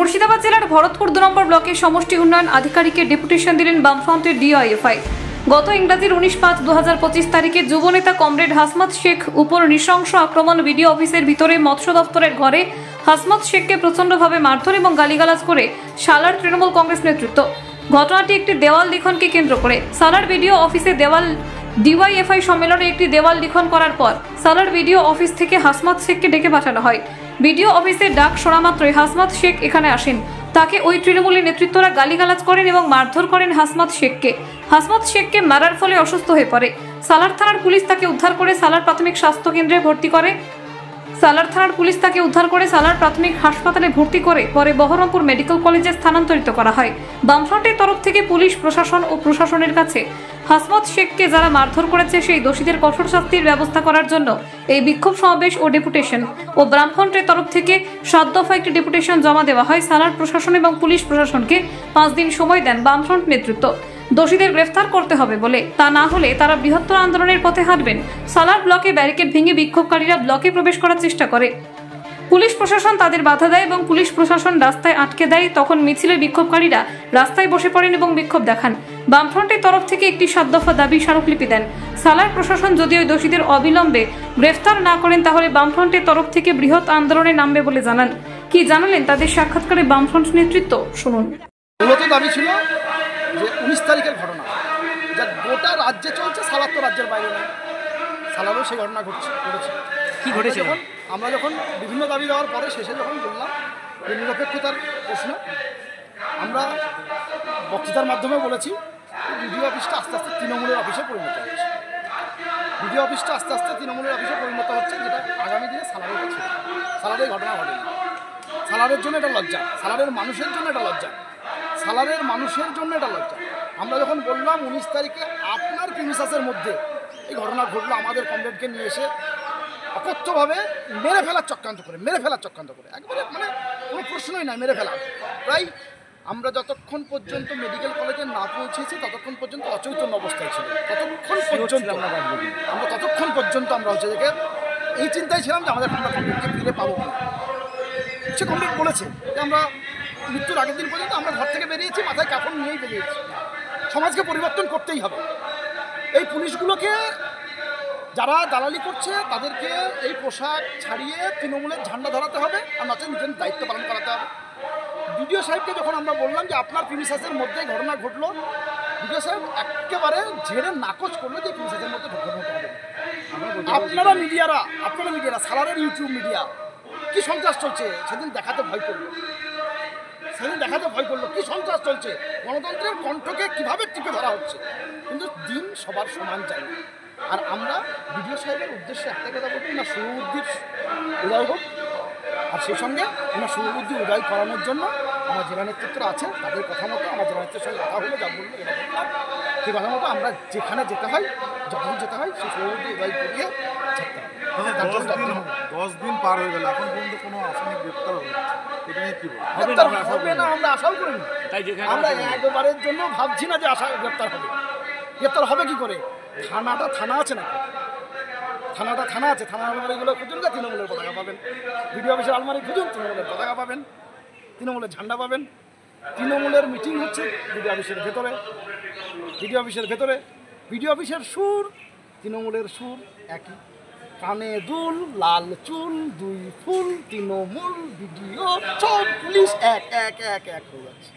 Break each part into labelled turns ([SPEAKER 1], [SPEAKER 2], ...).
[SPEAKER 1] মুর্শিদাবাদ জেলার ভরতপুর 2 নম্বর ব্লকের সমষ্টি উন্নয়ন আধিকারিকের ডেপুটেশন দিলেন বামফ্রন্টের ডিওয়াইএফআই। গত ইংরাজির 19/5/2025 তারিখে যুবনেতা কমরেড হাসমত শেখ উপর নৃশংস আক্রমণ বিডিও অফিসের ভিতরে মৎস্য দপ্তরের ঘরে হাসমত শেখকে প্রচণ্ডভাবে মারধর এবং গালিগালাজ করে সালার তৃণমূল কংগ্রেস নেতৃত্ব। ঘটনাটি একটি দেওয়াল লিখনকে কেন্দ্র করে। সালার বিডিও অফিসে ডিওয়াইএফআই সম্মেলনে একটি দেওয়াল লিখন করার পর সালার বিডিও অফিস থেকে হাসমত শেখকে ডেকে পাঠানো হয়। বিডিও অফিসে ডাক শোনা মাত্রই হাসমত শেখ এখানে আসেন। তাকে ওই তৃণমূলের নেতৃত্বরা গালিগালাজ করেন এবং মারধর করেন হাসমত শেখকে। হাসমত শেখকে মারার ফলে অসুস্থ হয়ে পড়ে। সালার থানার পুলিশ তাকে উদ্ধার করে সালার প্রাথমিক স্বাস্থ্য কেন্দ্রে ভর্তি করে। সালার প্রাথমিক হাসপাতালে ভর্তি করে পরে বহরমপুর মেডিকেল কলেজে স্থানান্তরিত করা হয়। বামফ্রন্টের তরফ থেকে পুলিশ প্রশাসন ও প্রশাসনের কাছে হাসমত শেখকে যারা মারধর করেছে সেই দোষীদের কঠোর শাস্তির ব্যবস্থা করার জন্য এই বিক্ষোভ সমাবেশ ও ডেপুটেশন ও বামফ্রন্টের তরফ থেকে 7 দফা একটি ডেপুটেশন জমা দেওয়া হয়। সালার প্রশাসন এবং পুলিশ প্রশাসনকে 5 দিন সময় দেন বামফ্রন্ট নেতৃত্ব। দোষীদের গ্রেফতার করতে হবে বলে, তা না হলে তারা বৃহত্তর আন্দোলনের পথে হাঁটবেন। সালার ব্লকে ব্যারিকেড ভেঙে বিক্ষোভকারীরা ব্লকে প্রবেশ করার চেষ্টা করে। পুলিশ প্রশাসন তাদের বাধা দেয় এবং পুলিশ প্রশাসন রাস্তায় আটকে দেয়। তখন মিছিলের বিক্ষোভকারীরা রাস্তায় বসে পড়েন এবং বিক্ষোভ দেখান। বামফ্রন্টের তরফ থেকে একটি 7 দফা দাবি স্মারকলিপি দেন। সালার প্রশাসন যদি ওই দোষীদের অবিলম্বে গ্রেফতার না করেন তাহলে বামফ্রন্টের তরফ থেকে বৃহৎ আন্দোলনে নামবে বলে জানান। কি জানালেন তাদের সাক্ষাৎকারে বামফ্রন্ট নেতৃত্ব, শুনুন।
[SPEAKER 2] মূলত দাবি ছিল যে 19 তারিখের ঘটনা যা গোটা রাজ্যে চলছে, সালার তো রাজ্যের বাইরে নেই, সালারও সেই ঘটনা ঘটেছে।
[SPEAKER 3] কি ঘটেছে?
[SPEAKER 2] আমরা যখন বিভিন্ন দাবি দেওয়ার পরে শেষে যখন বললাম যে নিরপেক্ষতার প্রশ্ন, আমরা বক্তৃতার মাধ্যমে বলেছি বিডিও অফিসটা আস্তে আস্তে তৃণমূলের অফিসে পরিণত হচ্ছে। বিডিও অফিসটা আস্তে আস্তে তৃণমূলের অফিসে পরিণত হচ্ছে, যেটা আগামী দিনে সালারের ছিল। সালারের ঘটনা ঘটেনি। সালারের জন্য এটা লজ্জা, সালারের মানুষের জন্য এটা লজ্জা, সালারের মানুষের জন্য এটা লজ্জা। আমরা যখন বললাম 19 তারিখে আপনার প্রিমিসাসের মধ্যে এই ঘটনা ঘটলো, আমাদের কমরেডকে নিয়ে এসে অকথ্যভাবে মেরে ফেলার চক্রান্ত করে একবারে মানে কোনো প্রশ্নই নাই, মেরে ফেলা। প্রায় আমরা যতক্ষণ পর্যন্ত মেডিকেল কলেজে না পৌঁছেছি ততক্ষণ পর্যন্ত অচৈতন্য অবস্থায় ছিল। ততক্ষণ পর্যন্ত আমরা হচ্ছে যে এই চিন্তায় ছিলাম যে আমাদের কমরেডকে ফিরে পাবো না। সে কমরেড বলেছে যে আমরা মৃত্যুর আগের দিন পর্যন্ত আমরা ঘর থেকে বেরিয়েছি, মাথায় কাপড় নিয়েই বেরিয়েছি। সমাজকে পরিবর্তন করতেই হবে। এই পুলিশগুলোকে যারা দালালি করছে তাদেরকে এই পোশাক ছাড়িয়ে তৃণমূলের ঝান্ডা ধরাতে হবে, আর নচেত নিজের দায়িত্ব পালন করাতে হবে। বিডিও সাহেবকে যখন আমরা বললাম যে আপনার প্রিমিসাসের মধ্যে ঘটনা ঘটলো, বিডিও সাহেব একেবারে ঝেড়ে নাকচ করলো যে প্রিমিসাসের মধ্যে ঘটনা হবে। আপনারা মিডিয়ারা সালারের ইউটিউব মিডিয়া কি সন্ত্রাস চলছে সেদিন দেখাতে ভয় করলো। কি সন্ত্রাস চলছে, গণতন্ত্রের কণ্ঠকে কিভাবে টিপে ধরা হচ্ছে। কিন্তু দিন সবার সমান যায় না। আর আমরা বিডিও সাহেবের উদ্দেশ্যে একটা কথা বলবো, না শুভবুদ্ধির উদয় হোক, আর সেই সঙ্গে আমরা শুভবুদ্ধি উদয় করানোর জন্য আমার জেলা নেতৃত্বরা আছে, তাদের কথা মতো আমার জেলা নেতৃত্বের সঙ্গে কথা হলো, যা বললো সেই কথা মতো আমরা যেখানে যেতে হয়, যখন যেতে হয় সেই শুভবুদ্ধি উদয় করিয়ে থাকতে হবে।
[SPEAKER 4] 10 দিন পার হয়ে গেল, এখন পর্যন্ত কোনো আসামি গ্রেপ্তার হবে
[SPEAKER 2] না, আমরা আশাও করিনি। আমরা একবারের জন্য ভাবছি না যে গ্রেপ্তার হবে কি করে। থানা আছে নাকি? থানা আছে, থানার আলমারিগুলো খুঁজুন, তৃণমূলের পতাকা পাবেন। বিডিও অফিসের আলমারি খুঁজুন, তৃণমূলের পতাকা পাবেন, তৃণমূলের ঝান্ডা পাবেন। তৃণমূলের মিটিং হচ্ছে বিডিও অফিসের ভেতরে। বিডিও অফিসের সুর, তৃণমূলের সুর একই। কানে দুল, লাল চুল, 2 ফুল, তৃণমূল, বিডিও, সব পুলিশ এক হয়ে যাচ্ছে।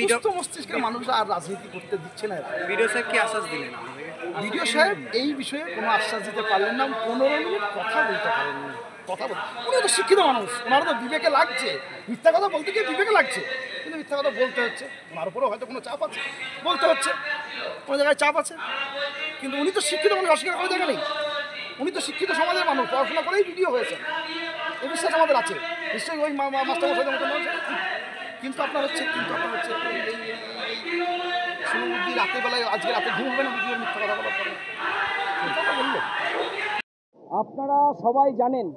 [SPEAKER 2] সুস্থ মস্তিষ্কের মানুষরা আর রাজনীতি করতে দিচ্ছে না।
[SPEAKER 3] বিডিও সাহেব কি আশ্বাস দিলেন?
[SPEAKER 2] বিডিও সাহেব এই বিষয়ে কোনো আশ্বাস দিতে পারলেন না। 15 মিনিট কথা বলতে পারেননি। উনি তো শিক্ষিত মানুষ, ওনারও তো বিবেকে লাগছে। মিথ্যা কথা বলতে গিয়ে বিবেকে লাগছে, কিন্তু মিথ্যা কথা বলতে হচ্ছে। ওনার উপরেও হয়তো কোনো চাপ আছে, বলতে হচ্ছে, কোনো জায়গায় চাপ আছে। কিন্তু উনি তো শিক্ষিত মানুষ, অস্বীকার করার জায়গা নেই। উনি তো শিক্ষিত সমাজের মানুষ, পড়াশোনা করেই ভিডিও হয়েছে, এই বিশ্বাস আমাদের আছে। নিশ্চয়ই ওই মাস্টারমশাইদের মতো নয়। কিন্তু আপনার হচ্ছে শুভবুদ্ধি রাতের বেলায় আজকে রাতে ঘুম হবে না, ভিডিওর মিথ্যা কথা বলার পরে বললো।
[SPEAKER 5] আপনারা সবাই জানেন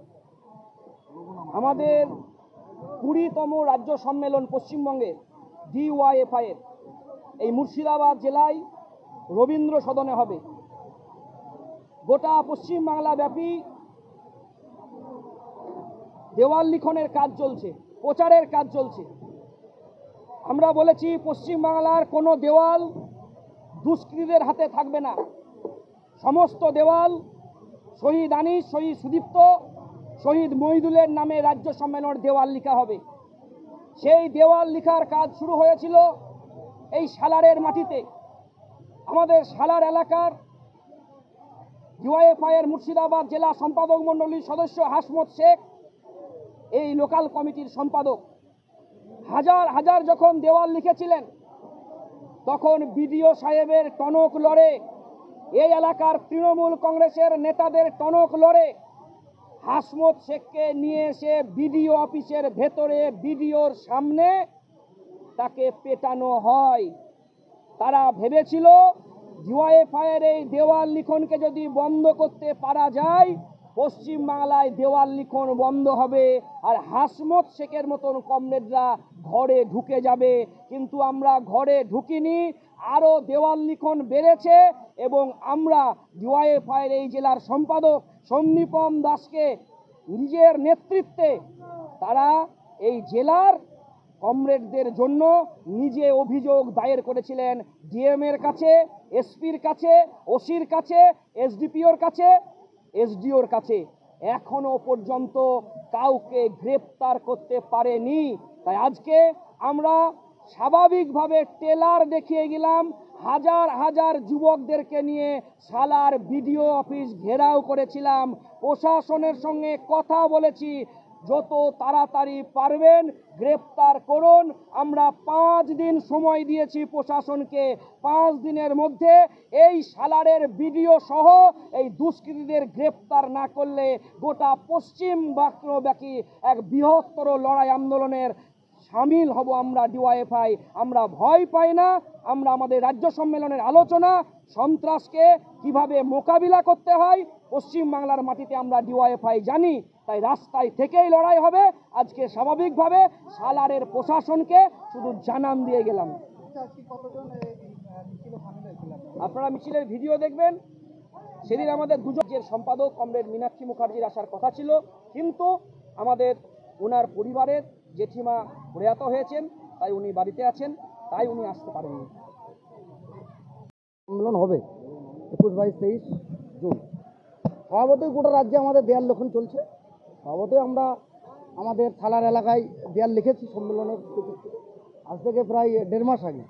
[SPEAKER 5] আমাদের 20তম রাজ্য সম্মেলন পশ্চিমবঙ্গের ডিওয়াইএফআই এর এই মুর্শিদাবাদ জেলায় রবীন্দ্র সদনে হবে। গোটা পশ্চিমবাংলা ব্যাপী দেওয়াল লিখনের কাজ চলছে। প্রচারের কাজ চলছে। আমরা বলেছি পশ্চিমবাংলার কোনো দেওয়াল দুষ্কৃতীদের হাতে থাকবে না। সমস্ত দেওয়াল শহীদ আনিস, শহীদ সুদীপ্ত, শহীদ মহিদুলের নামে রাজ্য সম্মেলনের দেওয়াল লেখা হবে। সেই দেওয়াল লেখার কাজ শুরু হয়েছিল এই সালারের মাটিতে। আমাদের সালার এলাকার ডিওয়াইএফআইয়ের মুর্শিদাবাদ জেলা সম্পাদক মণ্ডলীর সদস্য হাসমত শেখ এই লোকাল কমিটির সম্পাদক। হাজার হাজার যখন দেওয়াল লিখেছিলেন তখন বিডিও সাহেবের টনক লড়ে, এই এলাকার তৃণমূল কংগ্রেসের নেতাদের টনক লড়ে হাসমত শেখকে নিয়ে এসে বিডিও অফিসের ভেতরে বিডিওর সামনে তাকে পেটানো হয়। তারা ভেবেছিল ডিওয়াইএফআইয়ের এই দেওয়াল লিখনকে যদি বন্ধ করতে পারা যায় পশ্চিমবাংলায় দেওয়াল লিখন বন্ধ হবে আর হাসমত শেখের মতন কমরেডরা ঘরে ঢুকে যাবে। কিন্তু আমরা ঘরে ঢুকিনি, আরও দেওয়াল লিখন বেড়েছে এবং আমরা ডিওয়াইএফআইয়ের এই জেলার সম্পাদক সন্দীপম দাসকে নিজের নেতৃত্বে তারা এই জেলার কমরেডদের জন্য নিজে অভিযোগ দায়ের করেছিলেন ডিএম এর কাছে, এসপির কাছে, ওসির কাছে, এসডিপিওর কাছে, এসডিওর কাছে। এখনো পর্যন্ত কাউকে গ্রেপ্তার করতে পারেনি। তাই আজকে আমরা স্বাভাবিকভাবে টেলার দেখিয়ে গেলাম, হাজার হাজার যুবকদেরকে নিয়ে সালার বিডিও অফিস ঘেরাও করেছিলাম, প্রশাসনের সঙ্গে কথা বলেছি যত তাড়াতাড়ি পারবেন গ্রেপ্তার করুন। আমরা 5 দিন সময় দিয়েছি প্রশাসনকে, 5 দিনের মধ্যে এই সালারের বিডিও সহ এই দুষ্কৃতীদের গ্রেপ্তার না করলে গোটা পশ্চিম বাংলাব্যাপী এক বৃহত্তর লড়াই আন্দোলনের সামিল হব আমরা ডিওয়াইএফআই। আমরা ভয় পাই না, আমরা আমাদের রাজ্য সম্মেলনের আলোচনা সন্ত্রাসকে কিভাবে মোকাবিলা করতে হয় পশ্চিম বাংলার মাটিতে আমরা ডিওয়াইএফআই জানি। তাই রাস্তায় থেকেই লড়াই হবে। আজকে স্বাভাবিকভাবে সালারের প্রশাসনকে শুধু জানান দিয়ে গেলাম। আপনারা মিছিলের ভিডিও দেখবেন। সেদিন আমাদের দুজনের সম্পাদক কমরেড মীনাক্ষী মুখার্জির আসার কথা ছিল, কিন্তু আমাদের ওনার পরিবারের জেঠিমা প্রয়াত হয়েছেন, তাই উনি বাড়িতে আছেন, তাই উনি আসতে পারেননি।
[SPEAKER 6] সম্মেলন হবে 21, 22, 23 জুন। স্বভাবতই গোটা রাজ্যে আমাদের দেয়াল লিখন চলছে। স্বভাবতই আমরা আমাদের থালার এলাকায় দেয়াল লিখেছি সম্মেলনের আজ থেকে প্রায় 1.5 মাস আগে।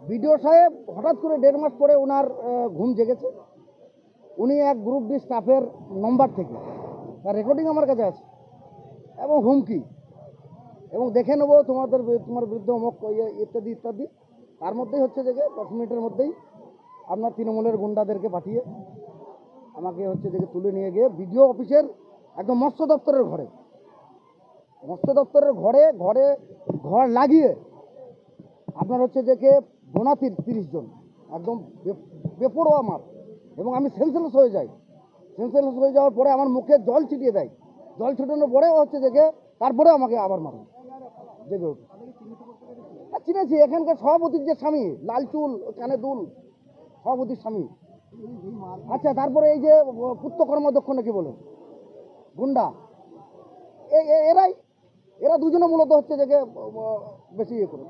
[SPEAKER 6] বিডিও সাহেব হঠাৎ করে 1.5 মাস পরে ওনার ঘুম জেগেছে। উনি এক গ্রুপ ডি স্টাফের নম্বর থেকে, তার রেকর্ডিং আমার কাছে আছে, এবং হুমকি, এবং দেখে নেবো তোমার বিরুদ্ধে অমুক ইত্যাদি ইত্যাদি। তার মধ্যেই হচ্ছে যে 10 মিনিটের মধ্যেই আপনার তৃণমূলের গুন্ডাদেরকে পাঠিয়ে আমাকে হচ্ছে যে তুলে নিয়ে গিয়ে বিডিও অফিসের একদম মৎস্য দপ্তরের ঘর লাগিয়ে আপনার হচ্ছে যে বোনা 30 জন একদম বেপরোয়া মার, এবং আমি সেন্সলেস হয়ে যাই। সেন্সলেস হয়ে যাওয়ার পরে আমার মুখে জল ছিটিয়ে দেয়। জল ছিটানোর পরে হচ্ছে যে তারপরে আমাকে আবার মারে জেগে ওঠে। চিনেছি, এখানকার সভাপতির যে স্বামী, লাল চুল, কানে দুল, সভাপতির স্বামী। আচ্ছা, তারপরে এই যে পুত্র কর্মদক্ষ নাকি বলে গুন্ডা, এরা দুজনে মূলত হচ্ছে যে বেশি ইয়ে করে।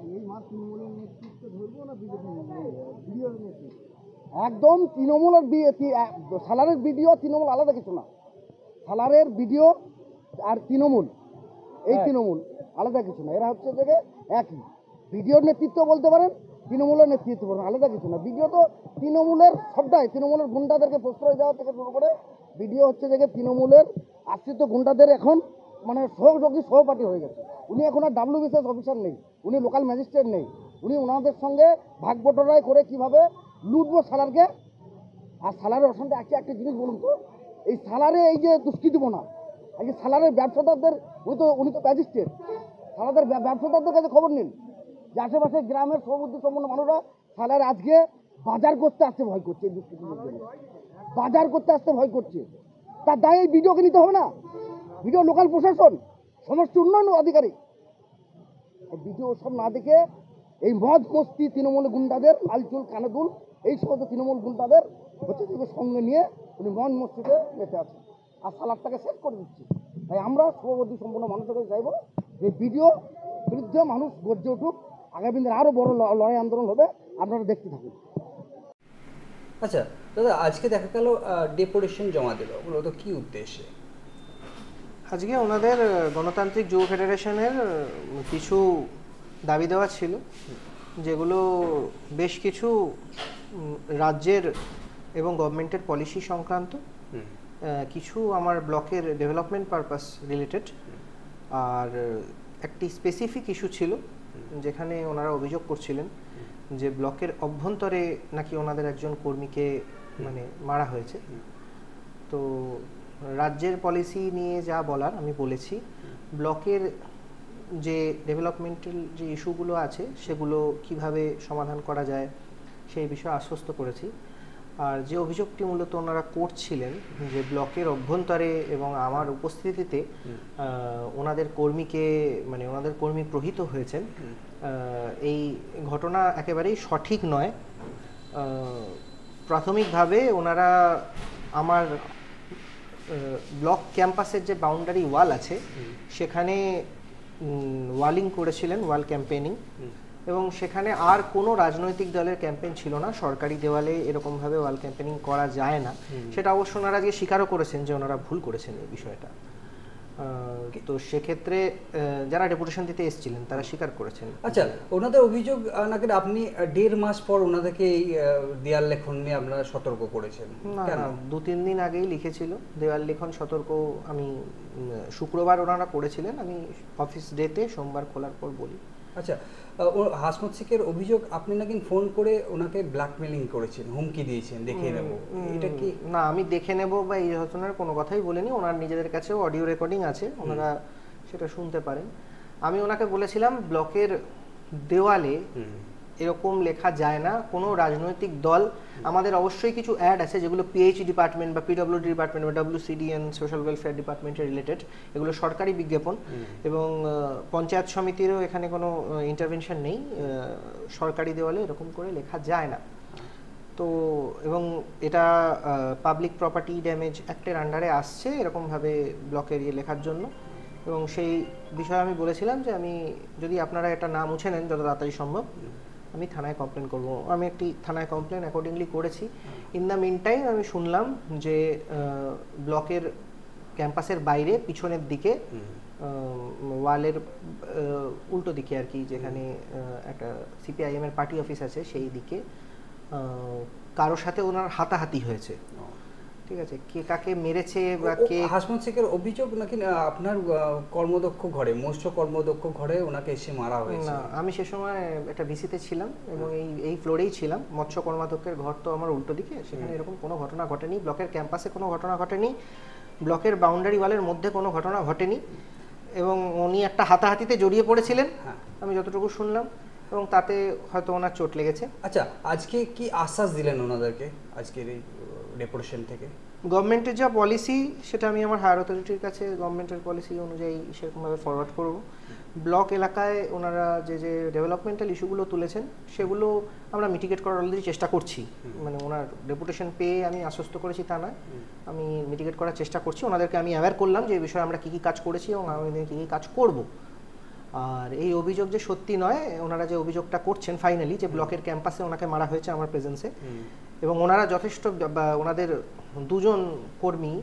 [SPEAKER 6] একদম তৃণমূলের সালারের বিডিও তৃণমূল আলাদা কিছু না। সালারের বিডিও আর তৃণমূল, এই তৃণমূল আলাদা কিছু না। এরা হচ্ছে যে একই। বিডিওর নেতৃত্ব বলতে পারেন, তৃণমূলের নেতৃত্ব বলেন, আলাদা কিছু না। বিডিও তো তৃণমূলের সবটাই, তৃণমূলের গুন্ডাদেরকে প্রশ্রয় দেওয়া থেকে শুরু করে বিডিও হচ্ছে যে তৃণমূলের আশ্রিত গুন্ডাদের এখন মানে সহযোগী সহপাঠী হয়ে গেছে। উনি এখন আর WBCS অফিসার নেই, উনি লোকাল ম্যাজিস্ট্রেট নেই। উনি ওনাদের সঙ্গে ভাগ বটরাই করে কিভাবে লুটবো সালারকে। আর সালারের অশান্তি একটা জিনিস বলুন তো, এই সালারে এই যে দুষ্কৃতিপনা, এই যে সালারের ব্যবসাদারদের, উনি তো ম্যাজিস্ট্রেট, সালাদের ব্যবসাদারদের কাছে খবর নিন যে আশেপাশে গ্রামের সবুদ্ধি সম্পন্ন মানুষরা সালার আজকে বাজার করতে আসতে ভয় করছে। এই দুষ্কৃতিদের জন্য বাজার করতে আসতে ভয় করছে। তার দায় এই বিডিওকে নিতে হবে না? বিডিও লোকাল প্রশাসন, সমষ্টি উন্নয়ন আধিকারিক। বিডিও সব না দেখে এই মদ মস্তি তৃণমূল গুন্ডাদের, লালচুল কানেদুল, এই সমস্ত তৃণমূল গুন্ডাদের হচ্ছে সঙ্গে নিয়ে উনি মদ মস্তিতে মেতে আছেন আর সালাদটাকে শেষ করে দিচ্ছে। তাই আমরা শুভবুদ্ধি সম্পন্ন মানুষের কাছে চাইবো এই ভিডিও বিরুদ্ধে মানুষ গর্জে উঠুক, আগামী দিনে আরও বড় লড়াই আন্দোলন হবে, আপনারা দেখতে থাকুন।
[SPEAKER 3] আচ্ছা দাদা, আজকে দেখা গেল ডেপুটেশন জমা দিল, মূলত কি উদ্দেশ্যে?
[SPEAKER 7] আজকে ওনাদের গণতান্ত্রিক যুব ফেডারেশনের কিছু দাবি দেওয়া ছিল, যেগুলো বেশ কিছু রাজ্যের এবং গভর্নমেন্টের পলিসি সংক্রান্ত, কিছু আমার ব্লকের ডেভেলপমেন্ট পারপাস রিলেটেড, আর একটি স্পেসিফিক ইস্যু ছিল যেখানে ওনারা অভিযোগ করছিলেন যে ব্লকের অভ্যন্তরে নাকি ওনাদের একজন কর্মীকে মানে মারা হয়েছে। তো রাজ্যের পলিসি নিয়ে যা বলার আমি বলেছি, ব্লকের যে ডেভেলপমেন্টাল যে ইস্যুগুলো আছে সেগুলো কিভাবে সমাধান করা যায় সেই বিষয়ে আশ্বস্ত করেছি। আর যে অভিযোগটি মূলত ওনারা করছিলেন যে ব্লকের অভ্যন্তরে এবং আমার উপস্থিতিতে ওনাদের কর্মীকে মানে ওনাদের কর্মী প্রহৃত হয়েছেন, এই ঘটনা একেবারেই সঠিক নয়। প্রাথমিকভাবে ওনারা আমার ব্লক ক্যাম্পাসের যে বাউন্ডারি ওয়াল আছে সেখানে ওয়ালিং করেছিলেন, ওয়াল ক্যাম্পেইনিং, এবং সেখানে আর কোনো রাজনৈতিক দলের ক্যাম্পেইন ছিল না। সরকারি দেওয়ালে এরকমভাবে ওয়াল ক্যাম্পেইনিং করা যায় না, সেটা অবশ্য ওনারা আজকে স্বীকারও করেছেন যে ওনারা ভুল করেছেন এই বিষয়টা। তো সেক্ষেত্রে যারা ডেপুটেশন দিতে এসেছিলেন তারা স্বীকার করেছেন।
[SPEAKER 3] আচ্ছা, ওনাদের অভিযোগ নাকি আপনি 1.5 মাস পর ওনাদেরকে এই দেয়াল লেখন নিয়ে আপনারা সতর্ক করেছেন?
[SPEAKER 7] না, 2-3 দিন আগেই লিখেছিল দেওয়াল লেখন সতর্ক। আমি শুক্রবার ওনারা করেছিলেন, আমি অফিস ডেতে সোমবার খোলার পর বলি।
[SPEAKER 3] আচ্ছা, হাসমত শেখের অভিযোগ আপনি নাকি ফোন করে ওনাকে ব্ল্যাকমেলিং করেছেন, হুমকি দিয়েছেন দেখে নেব, এটা কি?
[SPEAKER 7] না, আমি দেখে নেব বা এই ধরনের কোনো কথাই বলিনি। ওনার নিজেদের কাছেও অডিও রেকর্ডিং আছে, ওনারা সেটা শুনতে পারেন। আমি ওনাকে বলেছিলাম ব্লকের দেওয়ালে এরকম লেখা যায় না, কোনো রাজনৈতিক দল, আমাদের অবশ্যই কিছু অ্যাড আছে যেগুলো পিএইচ ডিপার্টমেন্ট বা পিডব্লিউডি ডিপার্টমেন্ট বা WCDN সোশ্যাল ওয়েলফেয়ার ডিপার্টমেন্টের রিলেটেড, এগুলো সরকারি বিজ্ঞাপন এবং পঞ্চায়েত সমিতিরও এখানে কোনো ইন্টারভেনশন নেই। সরকারি দেওয়ালে এরকম করে লেখা যায় না। তো এবং এটা পাবলিক প্রপার্টি ড্যামেজ অ্যাক্টের আন্ডারে আসছে এরকমভাবে ব্লকের ইয়ে লেখার জন্য, এবং সেই বিষয়ে আমি বলেছিলাম যে আমি যদি আপনারা এটা না মুছে নেন যত তাড়াতাড়ি সম্ভব, আমি থানায় কমপ্লেন করব। আমি একটি থানায় কমপ্লেন অ্যাকর্ডিংলি করেছি। ইন দ্য মিন টাইম আমি শুনলাম যে ব্লকের ক্যাম্পাসের বাইরে পিছনের দিকে ওয়ালের উল্টো দিকে আর কি, যেখানে একটা CPIM এর পার্টি অফিস আছে সেই দিকে কারোর সাথে ওনার হাতাহাতি হয়েছে। ঠিক আছে, কে কাকে মেরেছে বা কে?
[SPEAKER 3] হাসমত শেখের অভিযোগ নাকি আপনার কর্মদক্ষ ঘরে, মৎস্য কর্মদক্ষ ঘরে ওনাকে এসে মারা হয়েছে।
[SPEAKER 7] না, আমি সে সময় একটা ভিসিতে ছিলাম এবং এই ফ্লোরেই ছিলাম। মৎস্য কর্মাধ্যক্ষের ঘর তো আমার উল্টো দিকে, সেখানে এরকম কোনো ঘটনা ঘটেনি। ব্লকের ক্যাম্পাসে কোনো ঘটনা ঘটেনি, ব্লকের বাউন্ডারি ওয়ালের মধ্যে কোনো ঘটনা ঘটেনি, এবং উনি একটা হাতাহাতিতে জড়িয়ে পড়েছিলেন আমি যতটুকু শুনলাম, এবং তাতে হয়তো ওনার চোট লেগেছে।
[SPEAKER 3] আচ্ছা, আজকে কি আশ্বাস দিলেন ওনাদেরকে আজকের এই ডেপুটেশন থেকে?
[SPEAKER 7] গভর্নমেন্টের যা পলিসি সেটা আমি আমার হায়ার অথরিটির কাছে গভর্নমেন্টের পলিসি অনুযায়ী সেরকমভাবে ফরওয়ার্ড করব। ব্লক এলাকায় ওনারা যে যে ডেভেলপমেন্টাল ইস্যুগুলো তুলেছেন সেগুলো আমরা মিটিগেট করার অলরেডি চেষ্টা করছি। মানে ওনার ডেপুটেশন পেয়ে আমি আশ্বস্ত করেছি তা নয়, আমি মিটিগেট করার চেষ্টা করছি। ওনাদেরকে আমি অ্যাওয়্যার করলাম যে এই বিষয়ে আমরা কী কী কাজ করেছি এবং আগামী দিনে কী কী কাজ করব। আর এই অভিযোগ যে সত্যি নয়, ওনারা যে অভিযোগটা করছেন ফাইনালি যে ব্লকের ক্যাম্পাসে ওনাকে মারা হয়েছে আমার প্রেজেন্সে, এবং ওনারা যথেষ্ট ওনাদের দুজন কর্মী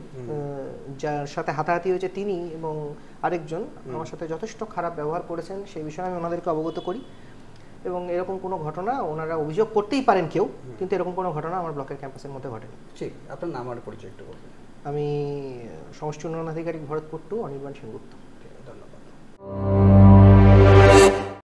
[SPEAKER 7] যার সাথে হাতাহাতি হয়েছে তিনি এবং আরেকজন আমার সাথে যথেষ্ট খারাপ ব্যবহার করেছেন, সেই বিষয়ে আমি ওনাদেরকে অবগত করি। এবং এরকম কোনো ঘটনা ওনারা অভিযোগ করতেই পারেন কেউ, কিন্তু এরকম কোনো ঘটনা আমার ব্লকের ক্যাম্পাসের মধ্যে ঘটেনি।
[SPEAKER 3] ঠিক, আপনার নাম আর পরিচয় একটু বলবেন?
[SPEAKER 7] আমি সমষ্টি উন্নয়ন আধিকারিক ভরতপুর 2 অনির্বাণ সেনগুপ্ত।